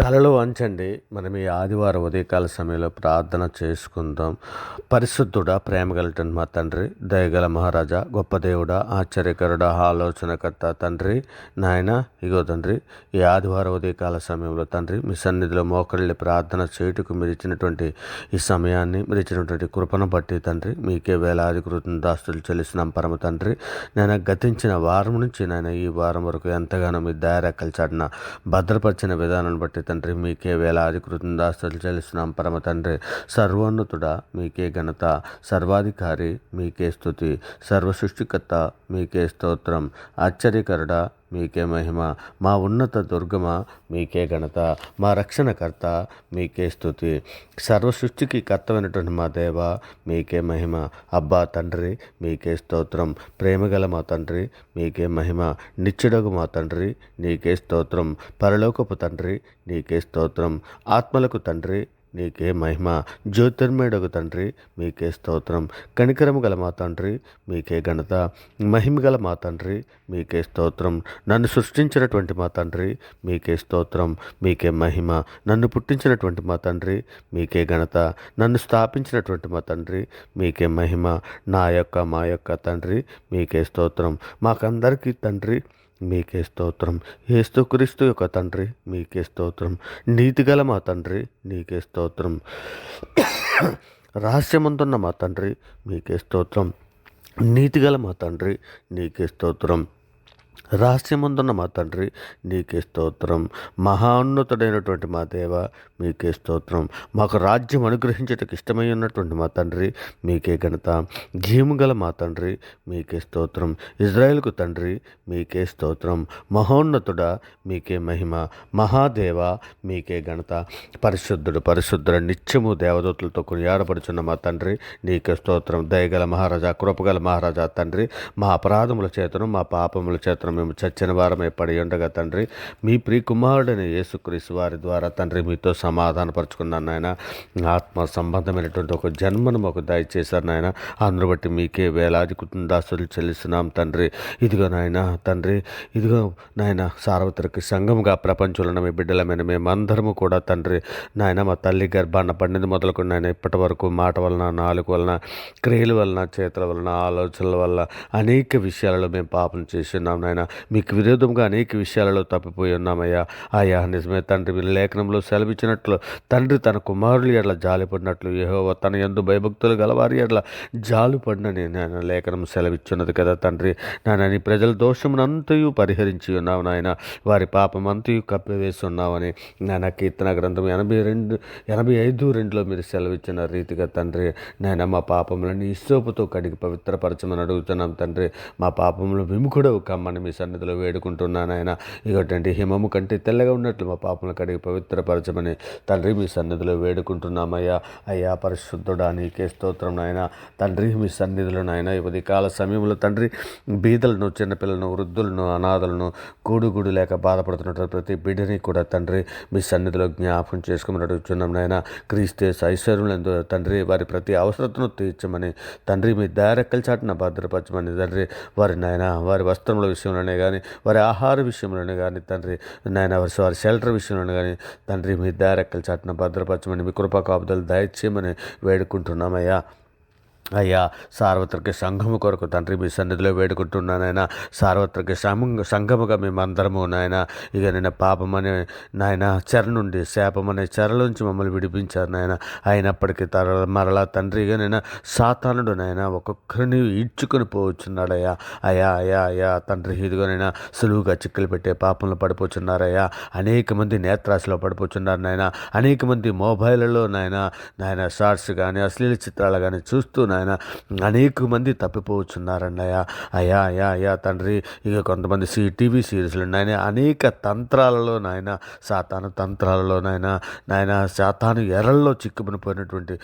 తలలు వంచండి. మనం ఈ ఆదివారం ఉదయకాల సమయంలో ప్రార్థన చేసుకుందాం. పరిశుద్ధుడా, ప్రేమగలటన్ మా తండ్రి, దయగల మహారాజా, గొప్ప దేవుడా, ఆశ్చర్యకరుడా, ఆలోచనకర్త తండ్రి, నాయన ఇగో తండ్రి, ఈ ఆదివారం ఉదయకాల సమయంలో తండ్రి మీ సన్నిధిలో మోకరిల్లి ప్రార్థన చేయుటకు మీరు ఇచ్చినటువంటి ఈ సమయాన్ని, మీరు ఇచ్చినటువంటి కృపను బట్టి తండ్రి మీకే వేలాది కృతజ్ఞతాస్తుతులు చెల్లిస్తున్నాం పరమ తండ్రి. నేను గతించిన వారం నుంచి ఈ వారం వరకు ఎంతగానో మీ దయారెక్కల చాటున భద్రపరిచిన విధానాన్ని బట్టి తండ్రి మీకే వేలాది కృతజ్ఞతాస్తుతులు చెల్లిస్తున్నాం పరమ తండ్రి. సర్వోన్నతుడా మీకే ఘనత, సర్వాధికారి మీకే స్తుతి, సర్వసృష్టికర్త మీకే స్తోత్రం, ఆశ్చర్యకరుడా మీకే మహిమ, మా ఉన్నత దుర్గమ మీకే ఘనత, మా రక్షణకర్త మీకే స్తుతి, సర్వసృష్టికి కర్తమైనటువంటి మా దేవ మీకే మహిమ. అబ్బా తండ్రి మీకే స్తోత్రం, ప్రేమగల మా తండ్రి మీకే మహిమ, నిత్యుడగు మా తండ్రి నీకే స్తోత్రం, పరలోకపు తండ్రి నీకే స్తోత్రం, ఆత్మలకు తండ్రి నీకే మహిమ, జ్యోతిర్మయుడగు తండ్రి మీకే స్తోత్రం, కనికరము గల మా తండ్రి మీకే ఘనత, మహిమ గల మా తండ్రి మీకే స్తోత్రం, నన్ను సృష్టించినటువంటి మా తండ్రి మీకే స్తోత్రం, మీకే మహిమ, నన్ను పుట్టించినటువంటి మా తండ్రి మీకే ఘనత, నన్ను స్థాపించినటువంటి మా తండ్రి మీకే మహిమ, మా యొక్క తండ్రి మీకే స్తోత్రం, మాకందరికీ తండ్రి మీకే స్తోత్రం, యేసుక్రీస్తు యొక్క తండ్రి మీకే స్తోత్రం, నీతిగల మా తండ్రి నీకే స్తోత్రం, రహస్యమందున్న మా తండ్రి మీకే స్తోత్రం, నీతిగల మా తండ్రి నీకే స్తోత్రం, రహస్యమందున్న మా తండ్రి నీకే స్తోత్రం, మహోన్నతుడైనటువంటి మా దేవ మీకే స్తోత్రం, మాకు రాజ్యం అనుగ్రహించటకు ఇష్టమై ఉన్నటువంటి మా తండ్రి మీకే ఘనత, జీవముగల మా తండ్రి మీకే స్తోత్రం, ఇజ్రాయేలుకు తండ్రి మీకే స్తోత్రం, మహోన్నతుడా మీకే మహిమ, మహాదేవ మీకే ఘనత, పరిశుద్ధుడు నిత్యము దేవదూతలతో కొనియాడబడుచున్న మా తండ్రి నీకే స్తోత్రం, దయగల మహారాజా, కృపగల మహారాజా తండ్రి, మా అపరాధముల చేతను మా పాపముల చేతను మేము చచ్చిన వారమే పడి ఉండగా తండ్రి మీ ప్రియ కుమారుడైన యేసుక్రీస్తు వారి ద్వారా తండ్రి మీతో సమాధానపరుచుకున్నాను నాయన. ఆత్మ సంబంధమైనటువంటి ఒక జన్మను మాకు దయచేశారు నాయన. అందును బట్టి మీకే వేలాది కృతజ్ఞతాస్తుతులు చెల్లిస్తున్నాం తండ్రి. ఇదిగో నాయన తండ్రి, ఇదిగో నాయన సార్వత్రిక సంఘముగా ప్రపంచంలో మీ బిడ్డలమైన మేమందరము కూడా తండ్రి నాయన మా తల్లి గర్భాన్న పండింది మొదలుకొని నాయన ఇప్పటి వరకు మాట వలన, నాలుగు వలన, క్రియల వలన, చేతుల వలన, ఆలోచనల వల్ల అనేక విషయాలలో మేము పాపం చేసి ఉన్నాం నాయన. మీకు విరోధంగా అనేక విషయాలలో తప్పిపోయి ఉన్నామయ్యా. అయ్యా నిజమే తండ్రి, మీరు లేఖనంలో సెలవిచ్చినట్లు తండ్రి తన కుమారులు ఎడ్ల జాలిపడినట్లు యెహోవా తన యందు భయభక్తులు గలవారి ఎడ్ల జాలిపడినని నాయన లేఖనం సెలవిచ్చున్నది కదా తండ్రి. నాయన నీ ప్రజల దోషమునంతయు పరిహరించి ఉన్నావు నాయన, వారి పాపం అంతయు కప్పివేసి ఉన్నామని నాయన కీర్తన గ్రంథం 85:2 మీరు సెలవిచ్చిన రీతిగా తండ్రి నాయన మా పాపములను ఇస్సోపుతో కడిగి పవిత్రపరచమని అడుగుతున్నాం తండ్రి. మా పాపములు విముఖుడవు కమ్మని మీ సన్నిధిలో వేడుకుంటున్నాను ఆయన. ఇగోటండి హిమము కంటే తెల్లగా ఉన్నట్లు మా పాపములు కడిగి పవిత్రపరచమని తండ్రి మీ సన్నిధిలో వేడుకుంటున్నామయ్యా. అయ్యా పరిశుద్ధుడా నీకే స్తోత్రం నాయన. తండ్రి మీ సన్నిధిలో నాయన ఈ ఉదయకాల సమయంలో తండ్రి బీదలను, చిన్నపిల్లలను, వృద్ధులను, అనాథలను, గూడు లేక బాధపడుతున్న ప్రతి బిడ్డని కూడా తండ్రి మీ సన్నిధిలో జ్ఞాపకం చేసుకోమని అడుగుతున్నాం నాయన. క్రీస్తే ఐశ్వర్యంలో తండ్రి వారి ప్రతి అవసరతను తీర్చమని తండ్రి మీ దయారెక్కల చాటున భద్రపరచమని తండ్రి వారి నాయన వారి వస్త్రముల విషయంలోనే కానీ, వారి ఆహార విషయంలోనే కానీ తండ్రి నాయన వారి షెల్టర్ విషయంలోనే కానీ తండ్రి మీ దయారెక్కల చాటున భద్రపరచమని మీ కృపా కాపుదలు దయచేయమని వేడుకుంటున్నామయ్యా. అయ్యా సార్వత్రిక సంఘము కొరకు తండ్రి మీ సన్నిధిలో వేడుకుంటున్నానైనా. సార్వత్రిక సంఘముగా మేమందరము నాయన ఇక నేను పాపమనే నాయన చెర నుండి, శాపమనే చెరలోంచి మమ్మల్ని విడిపించారు నాయన. అయినప్పటికీ మరలా తండ్రి ఇక నేను సాతానుడు నాయన ఒక్కొక్కరిని ఈడ్చుకొని పోవచ్చున్నాడయ్యా. అయ్యా తండ్రి ఇదిగోనైనా సులువుగా చిక్కులు పెట్టే పాపంలో పడిపోతున్నారయ్యా. అనేక మంది నేత్రాశలో పడిపోతున్నారు నాయన. అనేక మంది మొబైల్లో నాయన షార్ట్స్ కానీ, అశ్లీల చిత్రాలు కానీ చూస్తూ నాయన అనేక మంది తప్పిపోవచ్చున్నారన్నయ్య. అయ్యా తండ్రి ఇక కొంతమంది టీవీ సీరీస్లు నాయన అనేక తంత్రాలలో నాయన, సాతాను తంత్రాలలో నాయన సాతాను ఎరల్లో చిక్కుకునిపోయినటువంటి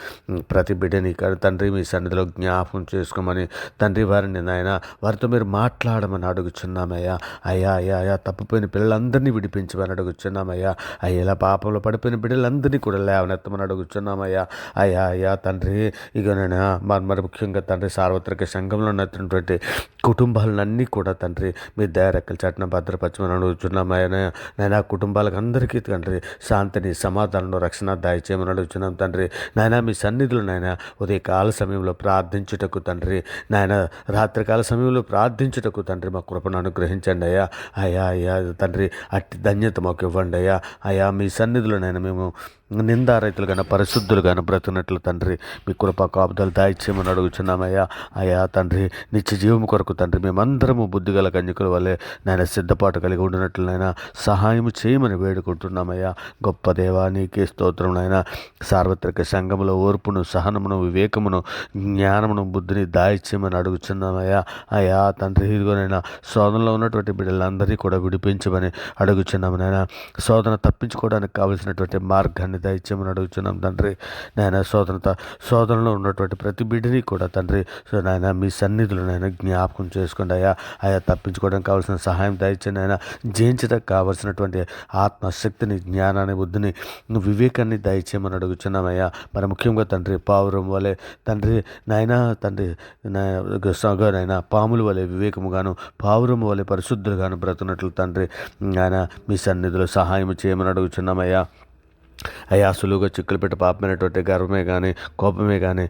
ప్రతి బిడ్డని తండ్రి మీ సన్నిధిలో జ్ఞాపకం చేసుకోమని తండ్రి వారిని నాయన వారితో మీరు మాట్లాడమని అడుగుచున్నామయ్యా. అయ్యా తప్పిపోయిన పిల్లలందరినీ విడిపించమని అడుగుచున్నామయ్యా. ఇలా పాపంలో పడిపోయిన బిడ్డలందరినీ కూడా లేవనెత్తమని అడుగుచున్నామయ్యా. అయ్యా తండ్రి ఇక నేను మరి ముఖ్యంగా తండ్రి సార్వత్రిక సంఘంలో ఉన్నటువంటి కుటుంబాలన్నీ కూడా తండ్రి మీ దయారెక్కల చాటున భద్రపరచమని అడుగుతున్నాం నాయన కుటుంబాలకు అందరికీ తండ్రి శాంతిని సమాధానం రక్షణ దయచేయమని అడుగుతున్నాం తండ్రి నాయన మీ సన్నిధులు నాయన ఉదయకాల సమయంలో ప్రార్థించుటకు తండ్రి నాయన రాత్రికాల సమయంలో ప్రార్థించుటకు తండ్రి మా కృపను అనుగ్రహించండి అయ్యా అయ్యా తండ్రి అట్టి ధన్యత మాకు ఇవ్వండి అయ్యా మీ సన్నిధులు నాయన మేము నిందారైతులు కానీ పరిశుద్ధులు కానీ బ్రతుకున్నట్లు తండ్రి మీ కృప కాపుదలు దాయిచ్చేయమని అడుగుచున్నామయ్యా తండ్రి నిత్య జీవం కొరకు తండ్రి మేమందరము బుద్ధిగల కన్యకుల వల్లే నాయన సిద్ధపాటు కలిగి ఉండినట్లు నాయన సహాయం చేయమని వేడుకుంటున్నామయ్యా గొప్ప దేవా నీకే స్తోత్రం నాయన సార్వత్రిక సంఘములో ఓర్పును సహనమును వివేకమును జ్ఞానమును బుద్ధిని దాయిచ్చేయమని అడుగుచున్నామయ్యా తండ్రి ఇదిగోనైనా శోధనలో ఉన్నటువంటి బిడ్డలందరినీ కూడా విడిపించమని అడుగుచున్నాము నాయన శోధన తప్పించుకోవడానికి కావలసినటువంటి మార్గాన్ని దయచేయమని అడుగుతున్నాం తండ్రి నాయన శోధనలో ఉన్నటువంటి ప్రతి బిడ్డని కూడా తండ్రి నాయన మీ సన్నిధులు నాయన జ్ఞాపకం చేసుకోండి అయా తప్పించుకోవడానికి కావాల్సిన సహాయం దయచేయండి ఆయన జయించడానికి కావాల్సినటువంటి ఆత్మశక్తిని జ్ఞానాన్ని బుద్ధిని వివేకాన్ని దయచేయమని అడుగుతున్నామయ్యా మరి ముఖ్యంగా తండ్రి పావురం వలె తండ్రి నాయన పాముల వలె వివేకముగాను పావురం వలె పరిశుద్ధులుగాను బ్రతున్నట్లు తండ్రి ఆయన మీ సన్నిధిలో సహాయం చేయమని అడుగుతున్నామయ్యా సులువుగా చిక్కులు పెట్టి పాపమైనటువంటి గర్వమే కానీ కోపమే కానీ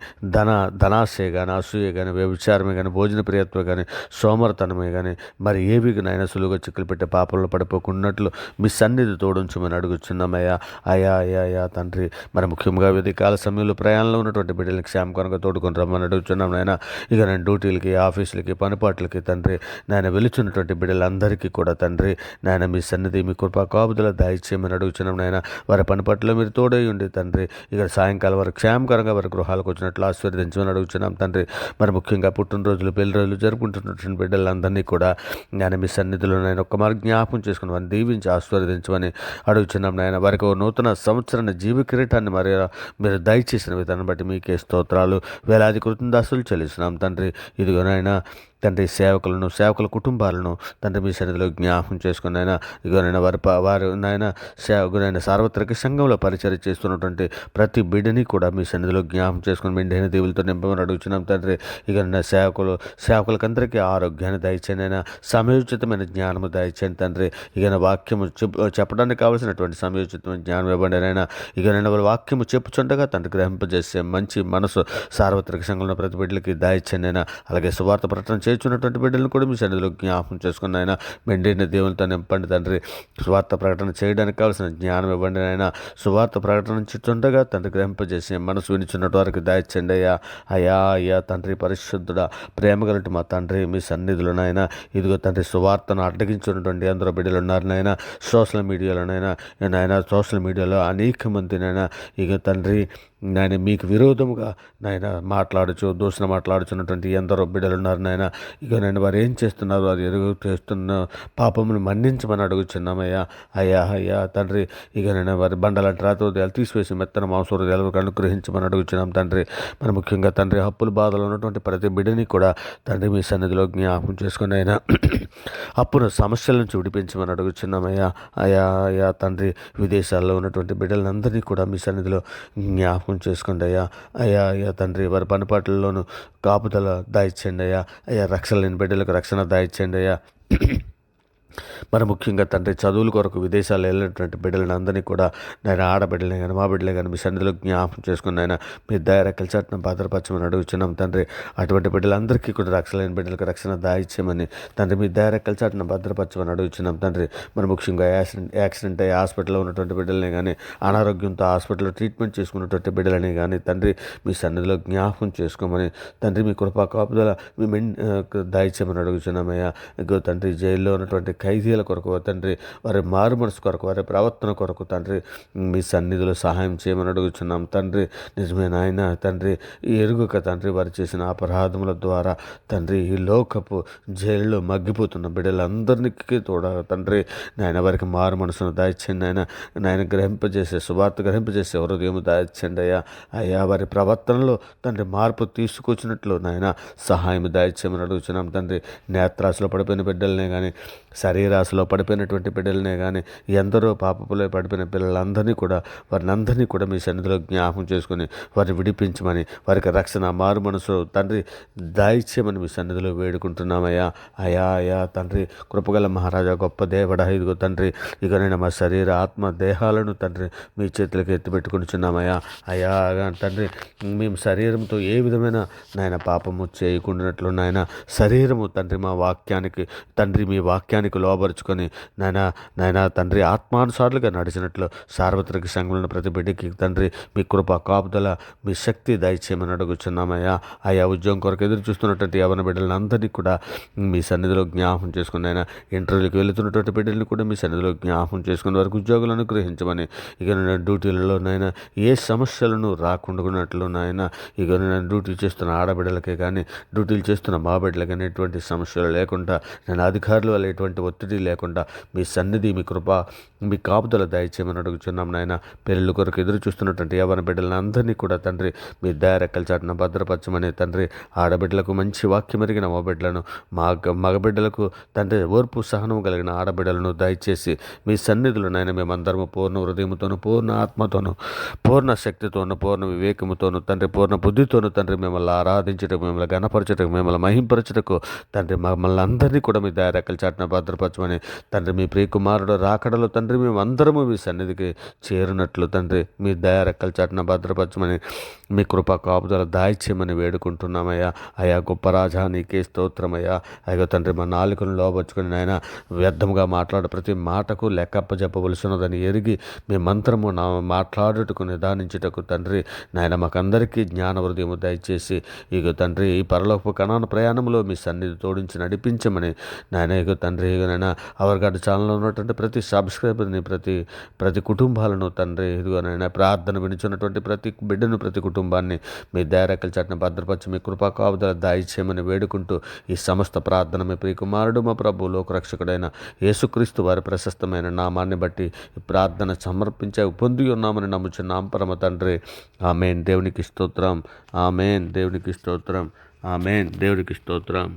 ధనాశయ కానీ అసూయ కానీ వ్యభిచారమే కానీ భోజన ప్రియత్వమే కానీ సోమరతనమే కానీ మరి ఏవి నాయన సులువుగా చిక్కులు పెట్టి పాపంలో పడిపోకున్నట్లు మీ సన్నిధి తోడుంచమని అడుగుచున్నామయ్యా తండ్రి మరి ముఖ్యంగా కాల సమయంలో ప్రయాణంలో ఉన్నటువంటి బిడ్డలకి క్షేమకరంగా తోడుకొని రమ్మని అడుగుతున్నాం నాయన ఇక నేను డ్యూటీలకి ఆఫీసులకి పనిపాట్లకి తండ్రి నాయన వెలుచున్నటువంటి బిడ్డలందరికీ కూడా తండ్రి నాయన మీ సన్నిధి మీ కృపా కాపుదల దాయిచ్చేయమని అడుగుతున్నాం నాయన వారి పనిపాట్లు మీరు తోడై ఉండి తండ్రి ఇక్కడ సాయంకాలం వరకు క్షేమకరంగా వారి గృహాలకు వచ్చినట్లు ఆశీర్వదించమని అడుగుతున్నాం తండ్రి మరి ముఖ్యంగా పుట్టినరోజులు పెళ్లి రోజులు జరుపుకుంటున్నటువంటి బిడ్డలందరినీ కూడా నేను మీ సన్నిధిలో నేను ఒక్క మార్గం జ్ఞాపకం చేసుకుని వారిని దీవించి ఆశీర్వదించమని అడుగుతున్నాం నాయన వారికి నూతన సంవత్సరాన్ని జీవ కిరీటాన్ని మరి మీరు దయచేసిన విధానం బట్టి మీకే స్తోత్రాలు వేలాది కృతజ్ఞతాస్తులు చెల్లిస్తున్నాం తండ్రి ఇదిగో నాయన తండ్రి సేవకుల కుటుంబాలను తండ్రి మీ సన్నిధిలో జ్ఞాపకం చేసుకుని అయినా ఇగోనైనా వారు నాయన సార్వత్రిక సంఘంలో పరిచయం చేస్తున్నటువంటి ప్రతి బిడ్డని కూడా మీ సన్నిధిలో జ్ఞాపకం చేసుకుని మెండైన దేవులతో నింపమని అడుగుతున్నాం తండ్రి ఇక సేవకులకందరికీ ఆరోగ్యాన్ని దయచేయనైనా సమయోచితమైన జ్ఞానము దయచేయండి తండ్రి ఇక వాక్యము చెప్పడానికి కావలసినటువంటి సమయోచితమైన జ్ఞానం ఇవ్వండి అయినా ఇక వారి వాక్యము చెప్పుచుండగా తండ్రి గ్రహింపజేసే మంచి మనసు సార్వత్రిక సంఘంలో ప్రతి బిడ్డలకి దయచేయండి అయినా అలాగే సువార్త ప్రకటన చేస్తున్నటువంటి బిడ్డలను కూడా మీ సన్నిధిలో జ్ఞాపకం చేసుకున్న ఆయన మెండైన దేవులతో నింపండి తండ్రి సువార్త ప్రకటన చేయడానికి కావాల్సిన జ్ఞానం ఇవ్వండి ఆయన సువార్త ప్రకటన చుండగా తండ్రి గ్రహింపజేసి మనసు వినిచున్నట్టు వారికి దాయిచ్చండి అయ్యా తండ్రి పరిశుద్ధుడా ప్రేమ కలిగి మా తండ్రి మీ సన్నిధిలో నాయన ఇదిగో తండ్రి సువార్తను అడ్డగించున్నటువంటి అందరూ బిడ్డలు ఉన్నారు నాయన సోషల్ మీడియాలో అనేక మంది నాయన ఇక తండ్రి నాయన మీకు విరోధముగా నాయన దూషణ మాట్లాడుచున్నటువంటి ఎందరో బిడ్డలు ఉన్నారు నాయన ఇక నేను వారు ఏం చేస్తున్నారు అది చేస్తున్న పాపమును మన్నించమని అడుగుచున్నామయ్యా అయ్యా తండ్రి ఇక నేను వారి బండలాంటి రాతోదయాలు తీసివేసి మెత్తన మాంసోదయాలు అనుగ్రహించమని అడుగుచున్నాం తండ్రి మరి ముఖ్యంగా తండ్రి అప్పుల బాధలు ఉన్నటువంటి ప్రతి బిడ్డని కూడా తండ్రి మీ సన్నిధిలో జ్ఞాపకం చేసుకుని అయినా అప్పుల సమస్యల నుంచి విడిపించమని అడుగుచున్నామయ్యా అయ్యా తండ్రి విదేశాల్లో ఉన్నటువంటి బిడ్డలందరినీ కూడా మీ సన్నిధిలో జ్ఞాపకం చేసుకోండి అయ్యా తండ్రి వారి పనిపాట్లలోనూ కాపుదల దాయిచ్చండి అయ్యా రక్షణ లేని బిడ్డలకు రక్షణ దాయిచ్చండి మరి ముఖ్యంగా తండ్రి చదువుల కొరకు విదేశాలు వెళ్ళినటువంటి బిడ్డలను అందరినీ కూడా నేను ఆడబిడ్డలే కానీ మా బిడ్డలే కానీ మీ సన్నిధిలో జ్ఞాపకం చేసుకుని ఆయన మీ దయరెక్కల చాటున భద్రపరచమని అడుగుచున్నాం తండ్రి అటువంటి బిడ్డలందరికీ కూడా రక్షణ లేని బిడ్డలకు రక్షణ దాయిచ్చేయమని తండ్రి మీ దయరెక్కల చాటున భద్రపరచమని అడుగుచున్నాం తండ్రి మరి ముఖ్యంగా యాక్సిడెంట్ అయ్యి హాస్పిటల్లో ఉన్నటువంటి బిడ్డలని కానీ అనారోగ్యంతో హాస్పిటల్లో ట్రీట్మెంట్ చేసుకున్నటువంటి బిడ్డలని కానీ తండ్రి మీ సన్నిధిలో జ్ఞాపకం చేసుకోమని తండ్రి మీ కృపా కాపుదల మీ దాయిచ్చేయమని అడుగుచున్నామయ్యా ఇగో తండ్రి జైల్లో ఉన్నటువంటి ఖైదీల కొరకు తండ్రి వారి మారు మనసు కొరకు వారి ప్రవర్తన కొరకు తండ్రి మీ సన్నిధిలో సహాయం చేయమని అడుగుచున్నాం తండ్రి నిజమే నాయన తండ్రి ఎరుగుక తండ్రి వారు చేసిన అపరాధముల ద్వారా తండ్రి ఈ లోకపు జైల్లో మగ్గిపోతున్న బిడ్డలందరికీ తోడ తండ్రి నాయన వారికి మారు మనసును దాయిచ్చండి నాయన సువార్త గ్రహింపజేసే హృదయం దాయిచ్చండి అయ్యా వారి ప్రవర్తనలో తండ్రి మార్పు తీసుకొచ్చినట్లు నాయన సహాయం దాయిచ్చేయమని అడుగుచున్నాం తండ్రి నేత్రాసులో పడిపోయిన బిడ్డలనే కానీ శరీరాశలో పడిపోయినటువంటి బిడ్డలనే కానీ ఎందరో పాపపులో పడిపోయిన పిల్లలందరినీ కూడా వారిని అందరినీ కూడా మీ సన్నిధిలో జ్ఞాపకం చేసుకుని వారిని విడిపించమని, వారికి రక్షణ మారు మనసు తండ్రి దాయిచ్యమని మీ సన్నిధిలో వేడుకుంటున్నామయ్యా. అయా తండ్రి, కృపగల మహారాజా, గొప్ప దేవుడా, ఇదిగో తండ్రి, ఇక నేను మా శరీర ఆత్మ దేహాలను తండ్రి మీ చేతులకు ఎత్తిపెట్టుకుంటున్నామయ్యా. అయా తండ్రి, మేము శరీరంతో ఏ విధమైన నాయన పాపము చేయకుండానట్లు నాయన శరీరము తండ్రి మా వాక్యానికి తండ్రి మీ వాక్యానికి లోబరుచుకొని నాయన తండ్రి ఆత్మానుసారులుగా నడిచినట్లు సార్వత్రిక సంఘంలో ప్రతి బిడ్డకి తండ్రి మీ కృప కాపుదల మీ శక్తి దయచేయమని అడుగుచున్నామయ్యా. ఆయా ఉద్యోగం కొరకు ఎదురు చూస్తున్నటువంటి యవన బిడ్డలందరినీ కూడా మీ సన్నిధిలో జ్ఞాపకం చేసుకుని ఆయన ఇంటర్వ్యూకి వెళుతున్నటువంటి బిడ్డలను కూడా మీ సన్నిధిలో జ్ఞాపకం చేసుకుని వారికి ఉద్యోగులను అనుగ్రహించమని, ఇక డ్యూటీలలో నాయన ఏ సమస్యలను రాకుండానట్లు నాయన, ఇక డ్యూటీ చేస్తున్న ఆడబిడ్డలకే కానీ డ్యూటీలు చేస్తున్న మా బిడ్డలకి కానీ ఎటువంటి సమస్యలు లేకుండా, నేను అధికారుల వల్ల ఎటువంటి ఒత్తిడి లేకుండా మీ సన్నిధి మీ కృప మీ కాపుదల దయచేయమని అడుగుచున్నాం నాయన. పెళ్ళిళ్ళ కొరకు ఎదురు చూస్తున్నటువంటి యవన బిడ్డలను అందరినీ కూడా తండ్రి మీ దయరెక్కల చాటున భద్రపరచమని తండ్రి, ఆడబిడ్డలకు మంచి వాక్యం ఎరిగిన మగబిడ్డలను మగబిడ్డలకు తండ్రి ఓర్పు సహనం కలిగిన ఆడబిడ్డలను దయచేసి మీ సన్నిధులు నాయన మేమందరము పూర్ణ హృదయముతోను పూర్ణ ఆత్మతోను పూర్ణ శక్తితోను పూర్ణ వివేకముతోను తండ్రి పూర్ణ బుద్ధితోను తండ్రి మిమ్మల్ని ఆరాధించటకు, మిమ్మల్ని గణపరచటకు, మిమ్మల్ని మహింపరచటకు తండ్రి మమ్మల్ని అందరినీ కూడా మీ దయరెక్కల చాటున భద్రపరచమని తండ్రి, మీ ప్రియకుమారుడు రాకడలో తండ్రి మేము అందరము మీ సన్నిధికి చేరినట్లు తండ్రి మీ దయరెక్కల చాటున భద్రపరచమని, మీ కృప కాపుదల దాయిచ్యమని వేడుకుంటున్నామయ్యా. అయా గొప్ప రాజా, నీకే స్తోత్రమయ్యా. అయ్యో తండ్రి, మా నాలుకను లోబర్చుకుని నాయన వ్యర్థంగా మాట్లాడు ప్రతి మాటకు లెక్కప్ప చెప్పవలసినదని ఎరిగి మీ మంత్రము మాట్లాడుటకు నిదానించుటకు తండ్రి నాయన మాకందరికీ జ్ఞాన హృదయము దయచేసి, ఇక తండ్రి ఈ పరలోక కణాన ప్రయాణంలో మీ సన్నిధి తోడించి నడిపించమని నాయన, ఇక తండ్రి ఇకనైనా అవర్గడ్డ ఛానల్లో ఉన్నటువంటి ప్రతి సబ్స్క్రైబర్ని ప్రతి కుటుంబాలను తండ్రి ఇదిగోనైనా ప్రార్థన వినిచున్నటువంటి ప్రతి బిడ్డను ప్రతి కుటుంబాన్ని మీ దయరెక్కల చాటున భద్రపరిచి మీ కృపా కాపుదల దాయిచ్చేయమని వేడుకుంటూ ఈ సమస్త ప్రార్థన మీ ప్రియకుమారుడు మా ప్రభు లోకరక్షకుడైన యేసుక్రీస్తు వారి ప్రశస్తమైన నామాన్ని బట్టి ఈ ప్రార్థన సమర్పించే పొంది ఉన్నామని నమ్ముచున్నాం పరమ తండ్రి. ఆమేన్. దేవునికి స్తోత్రం. ఆమేన్. దేవునికి స్తోత్రం. ఆమేన్. దేవునికి స్తోత్రం.